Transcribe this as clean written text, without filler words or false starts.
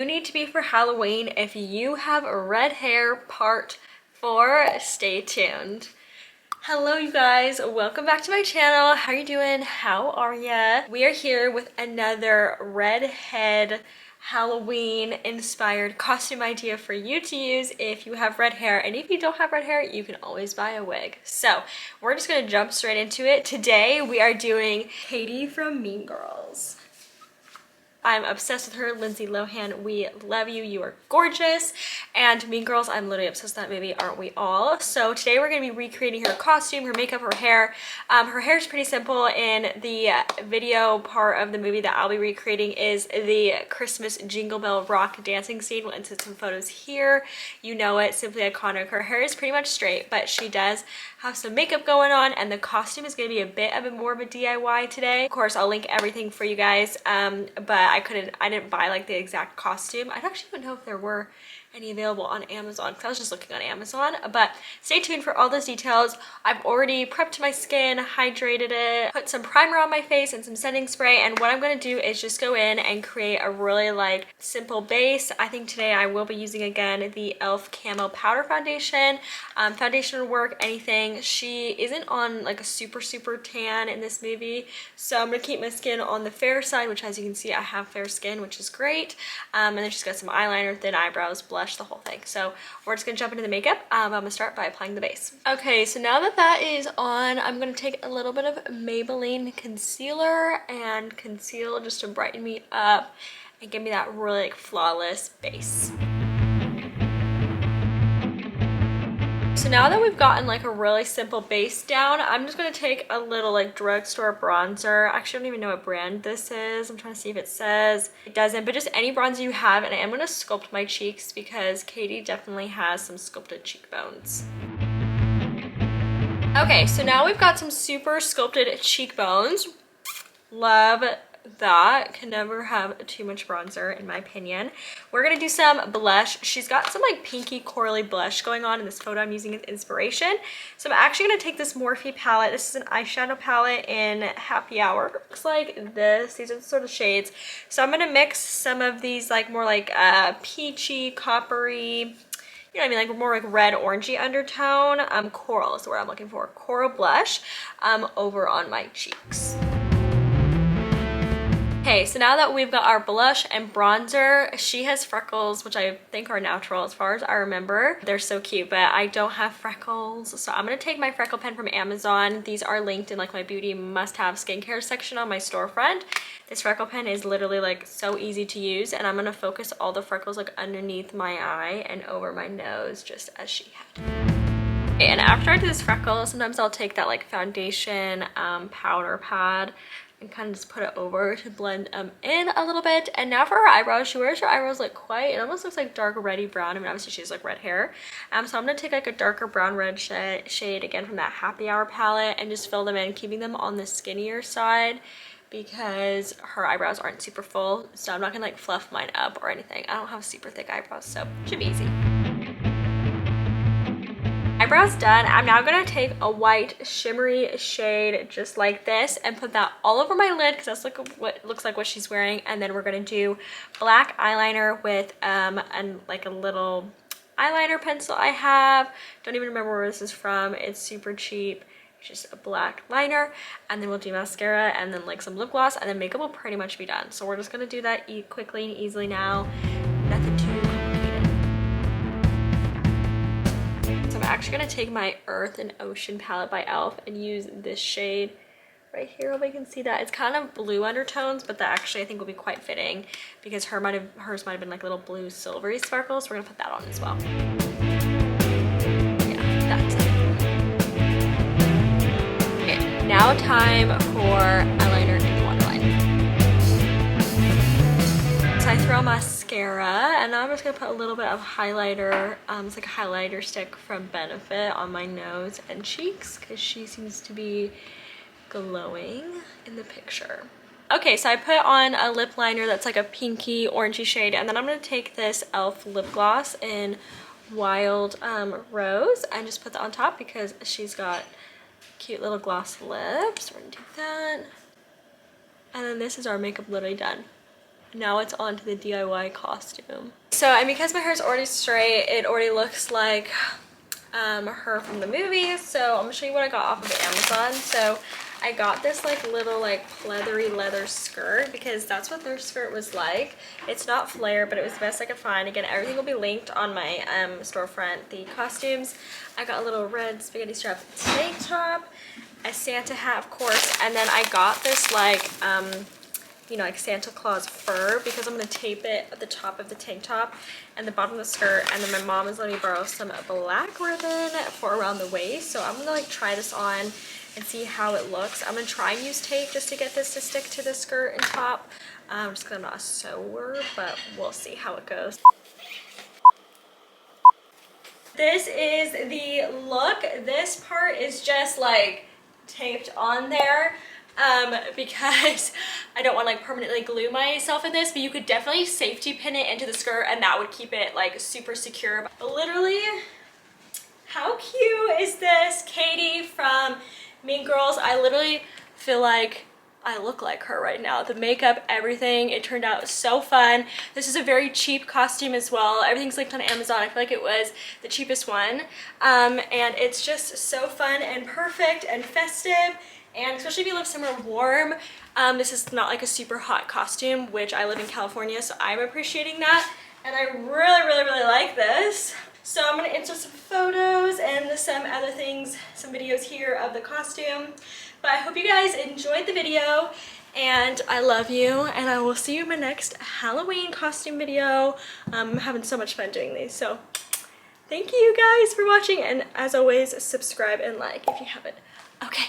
You need to be for Halloween. If you have red hair, part 4, stay tuned. Hello you guys, welcome back to my channel. How are you doing? How are ya? We are here with another Redhead Halloween inspired costume idea for you to use if you have red hair, and if you don't have red hair, you can always buy a wig. So we're just gonna jump straight into it. Today we are doing Cady from Mean Girls. I'm obsessed with her. Lindsay Lohan, we love you. You are gorgeous. And Mean Girls, I'm literally obsessed with that movie, aren't we all? So today we're going to be recreating her costume, her makeup, her hair. Her hair is pretty simple. In the video part of the movie that I'll be recreating is the Christmas Jingle Bell Rock dancing scene. We'll insert some photos here. You know it, simply iconic. Her hair is pretty much straight, but she does have some makeup going on, and the costume is going to be a bit of more of a DIY today. Of course, I'll link everything for you guys, but I didn't buy like the exact costume. I don't actually even know if there were any available on Amazon because I was just looking on Amazon, but stay tuned for all those details. I've already prepped my skin, hydrated it, put some primer on my face and some setting spray, and what I'm going to do is just go in and create a really like simple base. I think today I will be using again the e.l.f. Camo Powder Foundation. Foundation will work, anything. She isn't on like a super tan in this movie, so I'm going to keep my skin on the fair side, which as you can see I have fair skin, which is great. And then she's got some eyeliner, thin eyebrows, blush, the whole thing. So we're just gonna jump into the makeup. I'm gonna start by applying the base. Okay, so now that that is on, I'm gonna take a little bit of Maybelline concealer and conceal just to brighten me up and give me that really like flawless base. So now that we've gotten like a really simple base down, I'm just going to take a little like drugstore bronzer. Actually, I don't even know what brand this is. I'm trying to see if it says. It doesn't, but just any bronzer you have. And I am going to sculpt my cheeks because Cady definitely has some sculpted cheekbones. Okay, so now we've got some super sculpted cheekbones. Love that. Can never have too much bronzer in my opinion. We're gonna do some blush. She's got some like pinky corally blush going on in this photo I'm using as inspiration. So I'm actually gonna take this Morphe palette. This is an eyeshadow palette in Happy Hour. Looks like this. These are the sort of shades. So I'm gonna mix some of these like more like peachy, coppery, you know what I mean, like more like red orangey undertone. Coral is the word I'm looking for. Coral blush over on my cheeks. Okay, so now that we've got our blush and bronzer, she has freckles, which I think are natural as far as I remember. They're so cute, but I don't have freckles. So I'm gonna take my freckle pen from Amazon. These are linked in like my beauty must-have skincare section on my storefront. This freckle pen is literally like so easy to use, and I'm gonna focus all the freckles like underneath my eye and over my nose, just as she had. And after I do this freckle, sometimes I'll take that like foundation powder pad and kind of just put it over to blend in a little bit. And now for her eyebrows, she wears her eyebrows like quite, it almost looks like dark reddy brown. I mean, obviously she has like red hair. So I'm gonna take like a darker brown red shade again from that Happy Hour palette and just fill them in, keeping them on the skinnier side because her eyebrows aren't super full. So I'm not gonna like fluff mine up or anything. I don't have super thick eyebrows, so it should be easy. Eyebrows done. I'm now gonna take a white shimmery shade just like this and put that all over my lid because that's like what looks like what she's wearing. And then we're gonna do black eyeliner with like a little eyeliner pencil I have. Don't even remember where this is from. It's super cheap. It's just a black liner, and then we'll do mascara and then like some lip gloss, and then makeup will pretty much be done. So we're just gonna do that quickly and easily now. Nothing too I'm actually going to take my Earth and Ocean palette by e.l.f. and use this shade right here. Hope I can see that. It's kind of blue undertones, but that actually I think will be quite fitting because hers might have been like little blue silvery sparkles. So we're going to put that on as well. Yeah, that's it. Okay, now time for eyeliner in waterline. So I throw mascara, and now I'm just gonna put a little bit of highlighter. It's like a highlighter stick from Benefit on my nose and cheeks because she seems to be glowing in the picture. Okay, so I put on a lip liner that's like a pinky orangey shade, and then I'm gonna take this e.l.f. lip gloss in Wild Rose and just put that on top because she's got cute little gloss lips. We're gonna do that. And then this is our makeup literally done. now it's on to the DIY costume. So, and because my hair is already straight, it already looks like her from the movie. So I'm gonna show you what I got off of Amazon. So I got this like little like pleathery leather skirt because that's what their skirt was like. It's not flare, but it was the best I could find. Again, everything will be linked on my storefront. The costumes, I got a little red spaghetti strap tank top, a Santa hat of course, and then I got this like you know, like Santa Claus fur because I'm gonna tape it at the top of the tank top and the bottom of the skirt. And then my mom is letting me borrow some black ribbon for around the waist. So I'm gonna like try this on and see how it looks. I'm gonna try and use tape just to get this to stick to the skirt and top. Just because I'm not a sewer, but we'll see how it goes. This is the look. This part is just like taped on there. Because I don't want to like permanently glue myself in this, but you could definitely safety pin it into the skirt and that would keep it like super secure. But literally, how cute is this? Cady from Mean Girls. I literally feel like I look like her right now. The makeup, everything, it turned out so fun. This is a very cheap costume as well. Everything's linked on Amazon. I feel like it was the cheapest one. And it's just so fun and perfect and festive. And especially if you live somewhere warm, this is not like a super hot costume, which I live in California, so I'm appreciating that. And I really like this. So I'm gonna insert some photos and some other things, some videos here of the costume. But I hope you guys enjoyed the video and I love you, and I will see you in my next Halloween costume video. I'm having so much fun doing these, so thank you guys for watching, and as always, subscribe and like if you haven't. Okay.